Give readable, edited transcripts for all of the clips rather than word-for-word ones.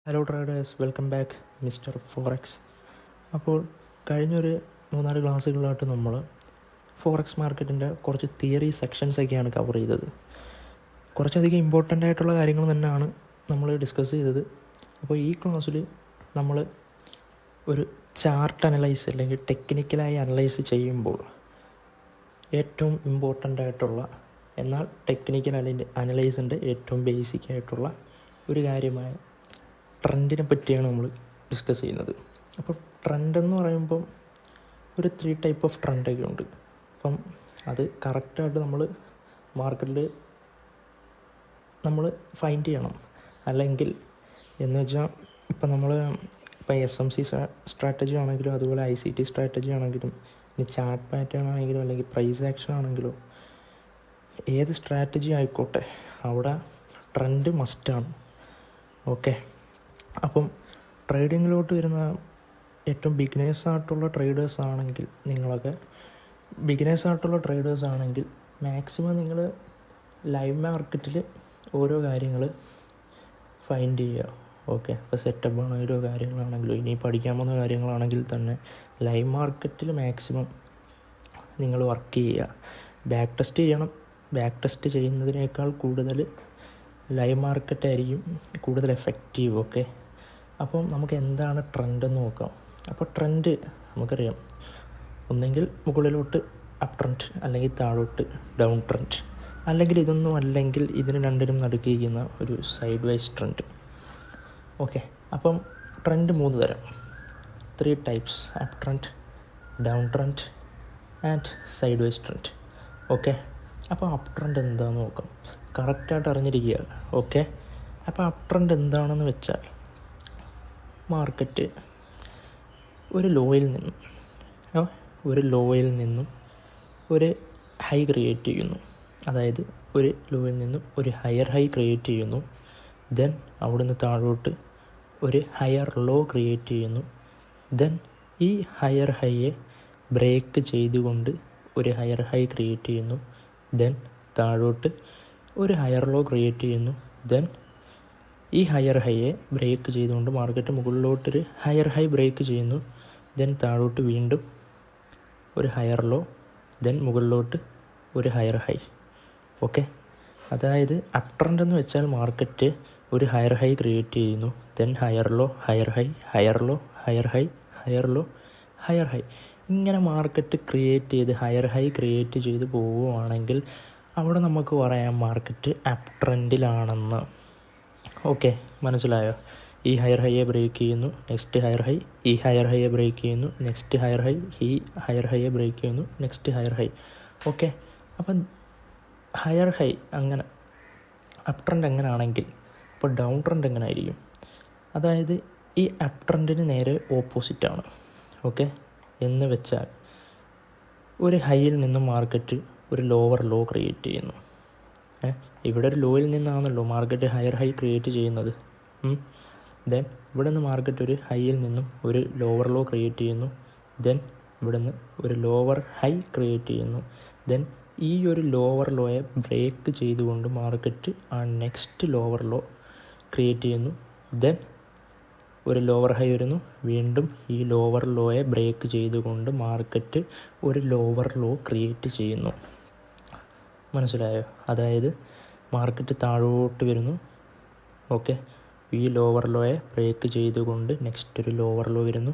Hello traders, welcome back mister forex. അപ്പോൾ കഴിഞ്ഞൊരു 3-4 ക്ലാസ്സുകളായിട്ട് നമ്മൾ ഫോറക്സ് മാർക്കറ്റിൻ്റെ കുറച്ച് തിയറി സെക്ഷൻസൊക്കെയാണ് കവർ ചെയ്തത്. കുറച്ചധികം ഇമ്പോർട്ടൻ്റ് ആയിട്ടുള്ള കാര്യങ്ങൾ തന്നെയാണ് നമ്മൾ ഡിസ്കസ് ചെയ്തത്. അപ്പോൾ ഈ ക്ലാസ്സിൽ നമ്മൾ ഒരു ചാർട്ട് അനലൈസ് അല്ലെങ്കിൽ ടെക്നിക്കലായി അനലൈസ് ചെയ്യുമ്പോൾ ഏറ്റവും ഇമ്പോർട്ടൻ്റ് ആയിട്ടുള്ള എന്നാൽ ടെക്നിക്കൽ അനലൈസിൻ്റെ ഏറ്റവും ബേസിക് ആയിട്ടുള്ള ഒരു കാര്യമായ ട്രെൻഡിനെ പറ്റിയാണ് നമ്മൾ ഡിസ്കസ് ചെയ്യുന്നത്. അപ്പോൾ ട്രെൻഡ് എന്ന് പറയുമ്പം ഒരു 3 ടൈപ്പ് ഓഫ് ട്രെൻഡൊക്കെ ഉണ്ട്. അപ്പം അത് കറക്റ്റായിട്ട് നമ്മൾ മാർക്കറ്റിൽ നമ്മൾ ഫൈൻഡ് ചെയ്യണം. അല്ലെങ്കിൽ എന്ന് വെച്ചാൽ ഇപ്പം SMC സ്ട്രാറ്റജി ആണെങ്കിലും അതുപോലെ ICT സ്ട്രാറ്റജി ആണെങ്കിലും ഇനി ചാർട്ട് പാറ്റേൺ ആണെങ്കിലും അല്ലെങ്കിൽ പ്രൈസ് ആക്ഷൻ ആണെങ്കിലും ഏത് സ്ട്രാറ്റജി ആയിക്കോട്ടെ അവിടെ ട്രെൻഡ് മസ്റ്റാണ്. ഓക്കെ, അപ്പം ട്രേഡിങ്ങിലോട്ട് വരുന്ന ഏറ്റവും ബിഗിനേഴ്സായിട്ടുള്ള ട്രേഡേഴ്സ് ആണെങ്കിൽ മാക്സിമം നിങ്ങൾ ലൈവ് മാർക്കറ്റിൽ ഓരോ കാര്യങ്ങൾ ഫൈൻഡ് ചെയ്യുക. ഓക്കെ, ഇപ്പോൾ സെറ്റപ്പ് ആണെങ്കിലോ കാര്യങ്ങളാണെങ്കിലോ ഇനി പഠിക്കാൻ പോകുന്ന കാര്യങ്ങളാണെങ്കിൽ തന്നെ ലൈവ് മാർക്കറ്റിൽ മാക്സിമം നിങ്ങൾ വർക്ക് ചെയ്യുക. ബാക്ക് ടെസ്റ്റ് ചെയ്യണം. ബാക്ക് ടെസ്റ്റ് ചെയ്യുന്നതിനേക്കാൾ കൂടുതൽ ലൈവ് മാർക്കറ്റായിരിക്കും കൂടുതൽ എഫക്റ്റീവ്. ഓക്കെ, അപ്പം നമുക്ക് എന്താണ് ട്രെൻഡ് എന്ന് നോക്കാം. അപ്പോൾ ട്രെൻഡ് നമുക്കറിയാം, ഒന്നെങ്കിൽ മുകളിലോട്ട് അപ്പ് ട്രെൻഡ് അല്ലെങ്കിൽ താഴോട്ട് ഡൗൺ ട്രെൻഡ്, അല്ലെങ്കിൽ ഇതൊന്നും അല്ലെങ്കിൽ ഇതിന് രണ്ടിനും നടുക്കിയിരിക്കുന്ന ഒരു സൈഡ് വൈസ് ട്രെൻഡ്. ഓക്കെ, അപ്പം ട്രെൻഡ് 3 തരം, 3 types: up trend, down trend and side vice trend. Okay, അപ്പോൾ അപ്പ് ട്രെൻഡ് എന്താണെന്ന് നോക്കാം. കറക്റ്റായിട്ട് അറിഞ്ഞിരിക്കുക. ഓക്കെ, അപ്പോൾ അപ്പ് ട്രെൻഡ് എന്താണെന്ന് വെച്ചാൽ മാർക്കറ്റ് ഒരു ലോയിൽ നിന്നും ഒരു ഹൈ ക്രിയേറ്റ് ചെയ്യുന്നു. അതായത് ഒരു ലോയിൽ നിന്നും ഒരു ഹയർ ഹൈ ക്രിയേറ്റ് ചെയ്യുന്നു. ദെൻ അവിടുന്ന് താഴോട്ട് ഒരു ഹയർ ലോ ക്രിയേറ്റ് ചെയ്യുന്നു. ദെൻ ഈ ഹയർ ഹൈയെ ബ്രേക്ക് ചെയ്തുകൊണ്ട് ഒരു ഹയർ ഹൈ ക്രിയേറ്റ് ചെയ്യുന്നു. ദെൻ താഴോട്ട് ഒരു ഹയർ ലോ ക്രിയേറ്റ് ചെയ്യുന്നു. ദെൻ ഈ ഹയർ ഹൈയെ ബ്രേക്ക് ചെയ്തുകൊണ്ട് മാർക്കറ്റ് മുകളിലോട്ടൊരു ഹയർ ഹൈ ബ്രേക്ക് ചെയ്യുന്നു. ദെൻ താഴോട്ട് വീണ്ടും ഒരു ഹയർ ലോ, ദെൻ മുകളിലോട്ട് ഒരു ഹയർ ഹൈ. ഓക്കെ, അതായത് അപ്പ് ട്രെൻഡ് എന്ന് വെച്ചാൽ മാർക്കറ്റ് ഒരു ഹയർ ഹൈ ക്രിയേറ്റ് ചെയ്യുന്നു. Then higher low, higher high, higher low, higher high, higher low, higher high. ഇങ്ങനെ മാർക്കറ്റ് ക്രിയേറ്റ് ചെയ്ത് ഹയർ ഹൈ ക്രിയേറ്റ് ചെയ്ത് പോവുകയാണെങ്കിൽ അവിടെ നമുക്ക് പറയാം മാർക്കറ്റ് അപ്പ് ട്രെൻഡിലാണെന്ന്. ഓക്കെ, മനസ്സിലായോ? ഈ ഹയർ ഹൈയെ ബ്രേക്ക് ചെയ്യുന്നു, നെക്സ്റ്റ് ഹയർ ഹൈ, ഈ ഹയർ ഹൈയെ ബ്രേക്ക് ചെയ്യുന്നു, നെക്സ്റ്റ് ഹയർ ഹൈ, ഈ ഹയർ ഹൈയെ ബ്രേക്ക് ചെയ്യുന്നു, നെക്സ്റ്റ് ഹയർ ഹൈ. ഓക്കെ, അപ്പം ഹയർ ഹൈ അങ്ങനെ അപ്പ് ട്രെൻഡ് എങ്ങനെ ആണെങ്കിൽ ഇപ്പോൾ ഡൗൺ ട്രെൻഡ് എങ്ങനെ ആയിരിക്കും? അതായത് ഈ അപ്പ് ട്രെൻഡിന് നേരെ ഓപ്പോസിറ്റാണ്. ഓക്കെ, എന്ന് വെച്ചാൽ ഒരു ഹൈയിൽ നിന്നും മാർക്കറ്റ് ഒരു ലോവർ ലോ ക്രിയേറ്റ് ചെയ്യുന്നു. ഇവിടെ ഒരു ലോയിൽ നിന്നാണല്ലോ മാർക്കറ്റ് ഹയർ ഹൈ ക്രിയേറ്റ് ചെയ്യുന്നത്. ദെൻ ഇവിടെ നിന്ന് മാർക്കറ്റ് ഒരു ഹൈയിൽ നിന്നും ഒരു ലോവർ ലോ ക്രിയേറ്റ് ചെയ്യുന്നു. ദെൻ ഇവിടെ നിന്ന് ഒരു ലോവർ ഹൈ ക്രിയേറ്റ് ചെയ്യുന്നു. ദെൻ ഈ ഒരു ലോവർ ലോയെ ബ്രേക്ക് ചെയ്തുകൊണ്ട് മാർക്കറ്റ് ആ നെക്സ്റ്റ് ലോവർ ലോ ക്രിയേറ്റ് ചെയ്യുന്നു. ദെൻ ഒരു ലോവർ ഹൈ വരുന്നു, വീണ്ടും ഈ ലോവർ ലോയെ ബ്രേക്ക് ചെയ്തുകൊണ്ട് മാർക്കറ്റ് ഒരു ലോവർ ലോ ക്രിയേറ്റ് ചെയ്യുന്നു. മനസ്സിലായോ? അതായത് മാർക്കറ്റ് താഴോട്ട് വരുന്നു. ഓക്കെ, ഈ ലോവർ ലോയെ ബ്രേക്ക് ചെയ്തുകൊണ്ട് നെക്സ്റ്റ് ഒരു ലോവർ ലോ വരുന്നു.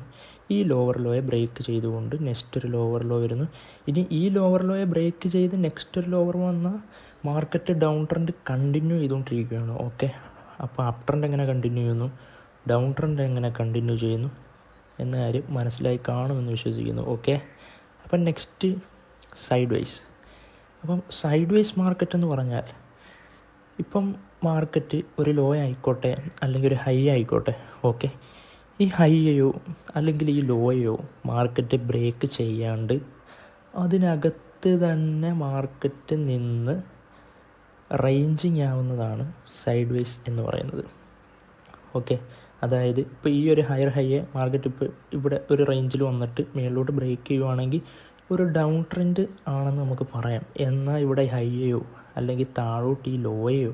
ഈ ലോവർ ലോയെ ബ്രേക്ക് ചെയ്തുകൊണ്ട് നെക്സ്റ്റ് ഒരു ലോവർ ലോ വരുന്നു. ഇനി ഈ ലോവർ ലോയെ ബ്രേക്ക് ചെയ്ത് നെക്സ്റ്റ് ഒരു ലോവർ വന്നാൽ മാർക്കറ്റ് ഡൗൺ ട്രെൻഡ് കണ്ടിന്യൂ ചെയ്തുകൊണ്ടിരിക്കുകയാണ്. ഓക്കെ, അപ്പോൾ അപ്പ് ട്രെൻഡ് എങ്ങനെ കണ്ടിന്യൂ ചെയ്യുന്നു, ഡൗൺ ട്രെൻഡ് എങ്ങനെ കണ്ടിന്യൂ ചെയ്യുന്നു എന്ന കാര്യം മനസ്സിലായി കാണുമെന്ന് വിശ്വസിക്കുന്നു. ഓക്കെ, അപ്പം നെക്സ്റ്റ് സൈഡ് വൈസ്. അപ്പം സൈഡ് വൈസ് മാർക്കറ്റ് എന്ന് പറഞ്ഞാൽ ഇപ്പം മാർക്കറ്റ് ഒരു ലോ ആയിക്കോട്ടെ അല്ലെങ്കിൽ ഒരു ഹൈ ആയിക്കോട്ടെ. ഓക്കെ, ഈ ഹൈയെയോ അല്ലെങ്കിൽ ഈ ലോയെയോ മാർക്കറ്റ് ബ്രേക്ക് ചെയ്യാണ്ട് അതിനകത്ത് തന്നെ മാർക്കറ്റ് നിന്ന് റേഞ്ചിങ് ആവുന്നതാണ് സൈഡ് വൈസ് എന്ന് പറയുന്നത്. ഓക്കെ, അതായത് ഇപ്പോൾ ഈ ഒരു ഹയർ ഹൈയെ മാർക്കറ്റ് ഇപ്പോൾ ഇവിടെ ഒരു റേഞ്ചിൽ വന്നിട്ട് മേളിലോട്ട് ബ്രേക്ക് ചെയ്യുവാണെങ്കിൽ ഒരു ഡൗൺ ട്രെൻഡ് ആണെന്ന് നമുക്ക് പറയാം. എന്നാൽ ഇവിടെ ഹൈയെയോ അല്ലെങ്കിൽ താഴോട്ട് ഈ ലോയെയോ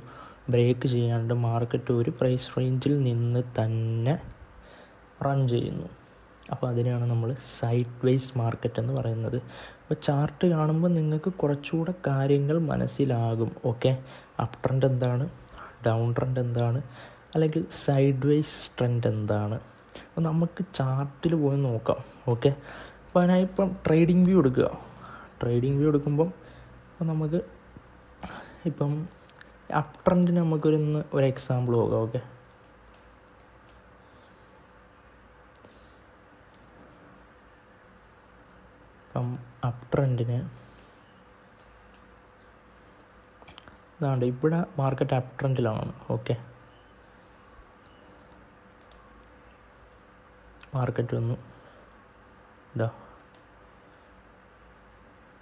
ബ്രേക്ക് ചെയ്യാണ്ട് മാർക്കറ്റ് ഒരു പ്രൈസ് റേഞ്ചിൽ നിന്ന് തന്നെ റൺ ചെയ്യുന്നു. അപ്പോൾ അതിനെയാണ് നമ്മൾ സൈഡ് വേസ് മാർക്കറ്റ് എന്ന് പറയുന്നത്. അപ്പോൾ ചാർട്ട് കാണുമ്പോൾ നിങ്ങൾക്ക് കുറച്ചുകൂടെ കാര്യങ്ങൾ മനസ്സിലാകും. ഓക്കെ, അപ്പ് ട്രെൻഡ് എന്താണ്, ഡൗൺ ട്രെൻഡ് എന്താണ്, അല്ലെങ്കിൽ സൈഡ് വേസ് ട്രെൻഡ് എന്താണ്. അപ്പോൾ നമുക്ക് ചാർട്ടിൽ പോയി നോക്കാം. ഓക്കെ, അപ്പോൾ ഞാനിപ്പം ട്രേഡിംഗ് വ്യൂ എടുക്കുക. ട്രേഡിംഗ് വ്യൂ എടുക്കുമ്പം അപ്പോൾ നമുക്ക് ഇപ്പം അപ്പ് ട്രെൻഡിന് ഒരു എക്സാമ്പിൾ നോക്കാം. ഓക്കെ, അപ്പം അപ്പ് ട്രെൻഡിന് ഇതാണ്ട് ഇവിടെ മാർക്കറ്റ് അപ്പ് ട്രെൻഡിലാണ്. ഓക്കെ, മാർക്കറ്റ് വന്നു ഇതാ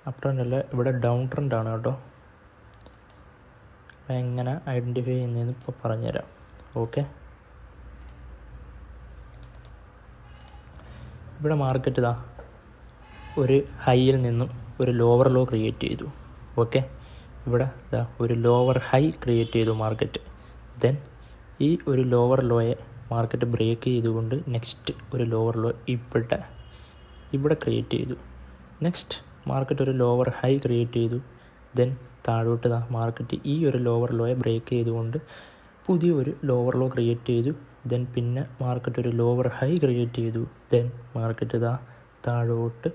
അപ്പ് ട്രെൻഡ് അല്ല, ഇവിടെ ഡൗൺ ട്രെൻഡാണ് കേട്ടോ. എങ്ങനെ ഐഡൻറ്റിഫൈ ചെയ്യുന്നതെന്ന് ഇപ്പോൾ പറഞ്ഞുതരാം. ഓക്കെ, ഇവിടെ മാർക്കറ്റ് ഇതാ ഒരു ഹൈയിൽ നിന്നും ഒരു ലോവർ ലോ ക്രിയേറ്റ് ചെയ്തു. ഓക്കെ, ഇവിടെ ഇതാ ഒരു ലോവർ ഹൈ ക്രിയേറ്റ് ചെയ്തു മാർക്കറ്റ്. ദെൻ ഈ ഒരു ലോവർ ലോയെ മാർക്കറ്റ് ബ്രേക്ക് ചെയ്തുകൊണ്ട് നെക്സ്റ്റ് ഒരു ലോവർ ലോ ഇവിടെ ക്രിയേറ്റ് ചെയ്തു. നെക്സ്റ്റ് മാർക്കറ്റ് ഒരു ലോവർ ഹൈ ക്രിയേറ്റ് ചെയ്തു. ദെൻ താഴോട്ട് മാർക്കറ്റ് ഈ ഒരു ലോവർ ലോയെ ബ്രേക്ക് ചെയ്തുകൊണ്ട് പുതിയൊരു ലോവർ ലോ ക്രിയേറ്റ് ചെയ്തു. ദെൻ പിന്നെ മാർക്കറ്റ് ഒരു ലോവർ ഹൈ ക്രിയേറ്റ് ചെയ്തു. ദെൻ മാർക്കറ്റ് താഴോട്ട്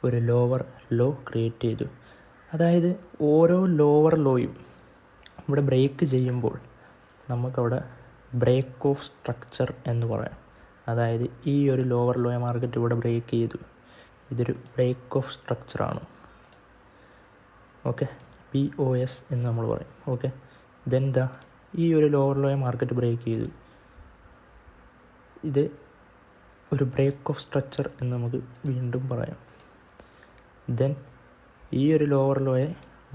ഒരു ലോവർ ലോ ക്രിയേറ്റ് ചെയ്തു. അതായത് ഓരോ ലോവർ ലോയും ഇവിടെ ബ്രേക്ക് ചെയ്യുമ്പോൾ നമുക്കവിടെ ബ്രേക്ക് ഓഫ് സ്ട്രക്ചർ എന്ന് പറയാം. അതായത് ഈ ഒരു ലോവർ ലോയെ മാർക്കറ്റ് ഇവിടെ ബ്രേക്ക് ചെയ്തു. ഇതൊരു ബ്രേക്ക് ഓഫ് സ്ട്രക്ചറാണ്. ഓക്കെ, POS എന്ന് നമ്മൾ പറയും. ഓക്കെ, ദെൻ ഈ ഒരു ലോവർ ലോയെ മാർക്കറ്റ് ബ്രേക്ക് ചെയ്തു. ഇത് ഒരു ബ്രേക്ക് ഓഫ് സ്ട്രക്ചർ എന്ന് നമുക്ക് വീണ്ടും പറയാം. ദെൻ ഈ ഒരു ലോവർ ലോയെ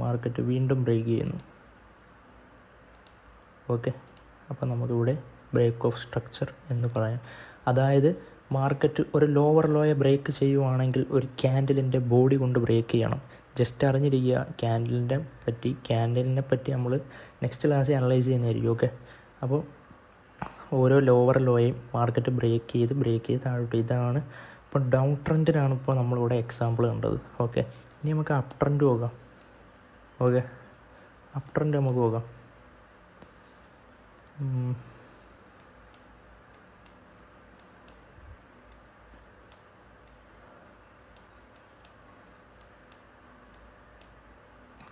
മാർക്കറ്റ് വീണ്ടും ബ്രേക്ക് ചെയ്യുന്നു. ഓക്കെ, അപ്പോൾ നമുക്കിവിടെ ബ്രേക്ക് ഓഫ് സ്ട്രക്ചർ എന്ന് പറയാം. അതായത് മാർക്കറ്റ് ഒരു ലോവർ ലോയെ ബ്രേക്ക് ചെയ്യുവാണെങ്കിൽ ഒരു ക്യാൻഡിലിൻ്റെ ബോഡി കൊണ്ട് ബ്രേക്ക് ചെയ്യണം. ജസ്റ്റ് അറിഞ്ഞിരിക്കുക ക്യാൻഡിലിനെ പറ്റി നമ്മൾ നെക്സ്റ്റ് ക്ലാസ്സിൽ അനലൈസ് ചെയ്യുന്നതായിരിക്കും. ഓക്കെ, അപ്പോൾ ഓരോ ലോവർ ലോയും മാർക്കറ്റ് ബ്രേക്ക് ചെയ്ത് താഴോട്ട്. ഇതാണ് ഇപ്പോൾ ഡൗൺ ട്രെൻഡിനാണ് ഇപ്പോൾ നമ്മളിവിടെ എക്സാമ്പിൾ കണ്ടത്. ഓക്കെ, ഇനി നമുക്ക് അപ്പ് ട്രെൻഡ് പോകാം. ഓക്കെ, അപ്പ് ട്രെൻഡ് നമുക്ക് പോകാം.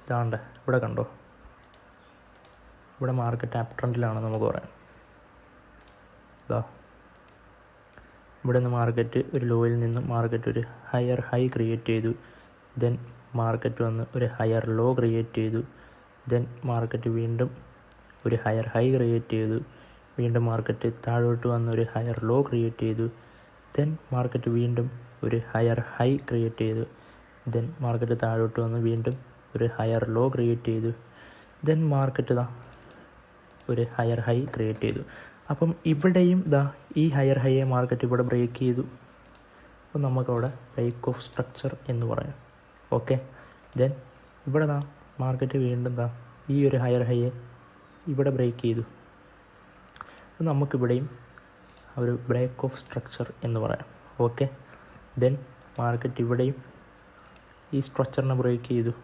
ഇതാണ്ട് ഇവിടെ കണ്ടോ, ഇവിടെ മാർക്കറ്റ് അപ്പ് ട്രെൻഡിലാണ് നമുക്ക് പറയാം. ഇതാ ഇവിടെ നിന്ന് മാർക്കറ്റ് ഒരു ലോയിൽ നിന്ന് മാർക്കറ്റ് ഒരു ഹയർ ഹൈ ക്രിയേറ്റ് ചെയ്തു. ദെൻ മാർക്കറ്റ് വന്ന് ഒരു ഹയർ ലോ ക്രിയേറ്റ് ചെയ്തു. ദെൻ മാർക്കറ്റ് വീണ്ടും ഒരു ഹയർ ഹൈ ക്രിയേറ്റ് ചെയ്തു. വീണ്ടും മാർക്കറ്റ് താഴോട്ട് വന്ന് ഒരു ഹയർ ലോ ക്രിയേറ്റ് ചെയ്തു. ദെൻ മാർക്കറ്റ് വീണ്ടും ഒരു ഹയർ ഹൈ ക്രിയേറ്റ് ചെയ്തു. ദെൻ മാർക്കറ്റ് താഴോട്ട് വന്ന് വീണ്ടും ഒരു ഹയർ ലോ ക്രിയേറ്റ് ചെയ്തു. ദെൻ മാർക്കറ്റ് ഒരു ഹയർ ഹൈ ക്രിയേറ്റ് ചെയ്തു. അപ്പം ഇവിടെയും ഈ ഹയർ ഹൈയെ മാർക്കറ്റ് ഇവിടെ ബ്രേക്ക് ചെയ്തു. അപ്പം നമുക്കവിടെ ബ്രേക്ക് ഓഫ് സ്ട്രക്ചർ എന്ന് പറയാം. ഓക്കെ, ദെൻ ഇവിടെ മാർക്കറ്റ് വീണ്ടും ഈ ഒരു ഹയർ ഹൈയെ ഇവിടെ ബ്രേക്ക് ചെയ്തു. അപ്പം നമുക്കിവിടെയും ഒരു ബ്രേക്ക് ഓഫ് സ്ട്രക്ചർ എന്ന് പറയാം. ഓക്കെ, ദെൻ മാർക്കറ്റ് ഇവിടെയും ഈ സ്ട്രക്ചറിനെ ബ്രേക്ക് ചെയ്തു.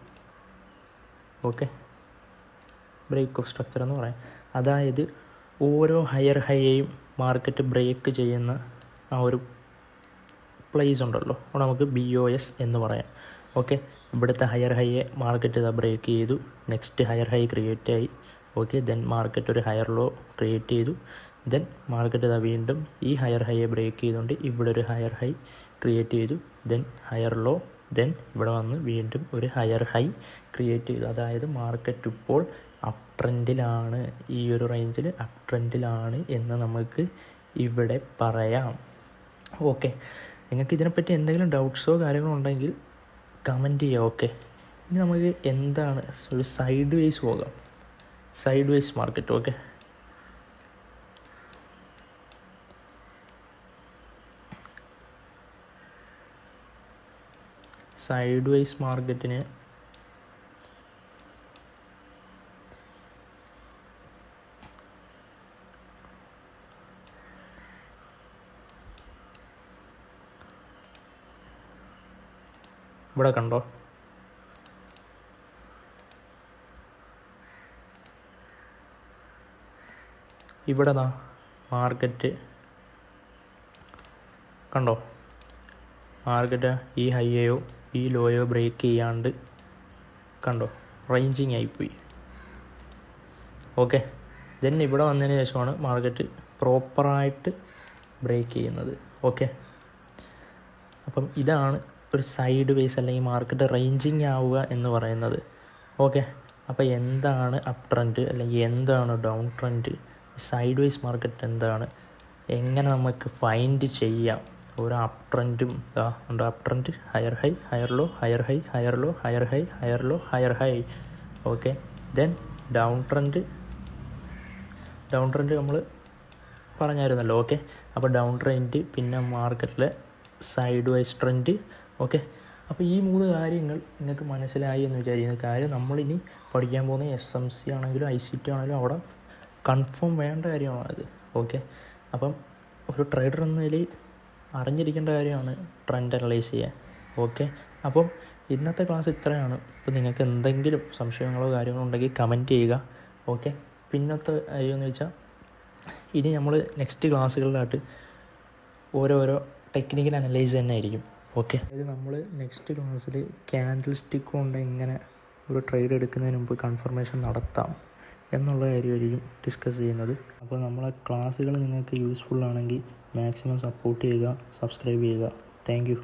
ഓക്കെ, ബ്രേക്ക് ഓഫ് സ്ട്രക്ചർ എന്ന് പറയാം. അതായത് ഓരോ ഹയർ ഹൈയെയും മാർക്കറ്റ് ബ്രേക്ക് ചെയ്യുന്ന ആ ഒരു പ്ലേസ് ഉണ്ടല്ലോ, അവിടെ നമുക്ക് BOS എന്ന് പറയാം. ഓക്കെ, ഇവിടുത്തെ ഹയർ ഹൈയെ മാർക്കറ്റ് ബ്രേക്ക് ചെയ്തു. നെക്സ്റ്റ് ഹയർ ഹൈ ക്രിയേറ്റ് ആയി. ഓക്കെ, ദെൻ മാർക്കറ്റ് ഒരു ഹയർ ലോ ക്രിയേറ്റ് ചെയ്തു. ദെൻ മാർക്കറ്റ് വീണ്ടും ഈ ഹയർ ഹൈയെ ബ്രേക്ക് ചെയ്തുകൊണ്ട് ഇവിടെ ഒരു ഹയർ ഹൈ ക്രിയേറ്റ് ചെയ്തു. Then higher low. ദെൻ ഇവിടെ വന്ന് വീണ്ടും ഒരു ഹയർ ഹൈ ക്രിയേറ്റ് ചെയ്തു. അതായത് മാർക്കറ്റ് ഇപ്പോൾ അപ്പ് ട്രെൻഡിലാണ്, ഈ ഒരു റേഞ്ചിൽ അപ്പ് ട്രെൻഡിലാണ് എന്ന് നമുക്ക് ഇവിടെ പറയാം. ഓക്കെ, നിങ്ങൾക്ക് ഇതിനെപ്പറ്റി എന്തെങ്കിലും ഡൗട്ട്സോ കാര്യങ്ങളോ ഉണ്ടെങ്കിൽ കമൻറ്റ് ചെയ്യുക. ഓക്കെ, ഇനി നമുക്ക് എന്താണ് ഒരു സൈഡ് വേസ് പോകാം. Sideways market. Okay, sideways മാർക്കറ്റിന് ഇവിടെ കണ്ടോ, ഇവിടെ മാർക്കറ്റ് കണ്ടോ, മാർക്കറ്റ് ഈ ഹൈയോ ഈ ലോയോ ബ്രേക്ക് ചെയ്യാണ്ട് കണ്ടോ റേഞ്ചിങ് ആയിപ്പോയി. ഓക്കെ, ദെൻ ഇവിടെ വന്നതിന് ശേഷമാണ് മാർക്കറ്റ് പ്രോപ്പറായിട്ട് ബ്രേക്ക് ചെയ്യുന്നത്. ഓക്കെ, അപ്പം ഇതാണ് ഒരു സൈഡ് വേസ് അല്ലെങ്കിൽ മാർക്കറ്റ് റേഞ്ചിങ് ആവുക എന്ന് പറയുന്നത്. ഓക്കെ, അപ്പോൾ എന്താണ് അപ്പ് ട്രെൻഡ് അല്ലെങ്കിൽ എന്താണ് down trend, sideways market എന്താണ്, എങ്ങനെ നമുക്ക് ഫൈൻഡ് ചെയ്യാം. ഓരോ അപ്പ് ട്രെൻഡും ഉണ്ട്. Up trend higher high higher low, higher high higher low, higher high higher low, higher high. Okay, then down trend നമ്മൾ പറഞ്ഞായിരുന്നല്ലോ. ഓക്കെ, അപ്പോൾ ഡൗൺ ട്രെൻഡ്, പിന്നെ മാർക്കറ്റിലെ സൈഡ് വൈസ് ട്രെൻഡ്. ഓക്കെ, അപ്പോൾ ഈ 3 കാര്യങ്ങൾ നിങ്ങൾക്ക് മനസ്സിലായി എന്ന് വിചാരിക്കുന്ന കാര്യം നമ്മളിനി പഠിക്കാൻ പോകുന്ന SMC ആണെങ്കിലും ICT ആണെങ്കിലും അവിടെ കൺഫേം വേണ്ട കാര്യമാണത്. ഓക്കെ, അപ്പം ഒരു ട്രേഡർ എന്ന നിലയിൽ അറിഞ്ഞിരിക്കേണ്ട കാര്യമാണ് ട്രെൻഡ് അനലൈസ് ചെയ്യാൻ. ഓക്കെ, അപ്പം ഇന്നത്തെ ക്ലാസ് ഇത്രയാണ്. അപ്പോൾ നിങ്ങൾക്ക് എന്തെങ്കിലും സംശയങ്ങളോ കാര്യങ്ങളോ ഉണ്ടെങ്കിൽ കമൻറ്റ് ചെയ്യുക. ഓക്കെ, പിന്നത്തെ കാര്യമെന്ന് വെച്ചാൽ ഇനി നമ്മൾ നെക്സ്റ്റ് ക്ലാസ്സുകളിലായിട്ട് ഓരോരോ ടെക്നിക്കൽ അനലൈസ് തന്നെ ആയിരിക്കും. ഓക്കെ, അതായത് നമ്മൾ നെക്സ്റ്റ് ക്ലാസ്സിൽ ക്യാൻഡിൽ സ്റ്റിക്ക് കൊണ്ട് എങ്ങനെ ഒരു ട്രേഡ് എടുക്കുന്നതിന് മുമ്പ് കൺഫർമേഷൻ നടത്താം എന്നുള്ള കാര്യമായിരിക്കും ഡിസ്കസ് ചെയ്യുന്നത്. അപ്പോൾ നമ്മളെ ക്ലാസ്സുകൾ നിങ്ങൾക്ക് യൂസ്ഫുൾ ആണെങ്കിൽ മാക്സിമം സപ്പോർട്ട് ചെയ്യുക, സബ്സ്ക്രൈബ് ചെയ്യുക. Thank you.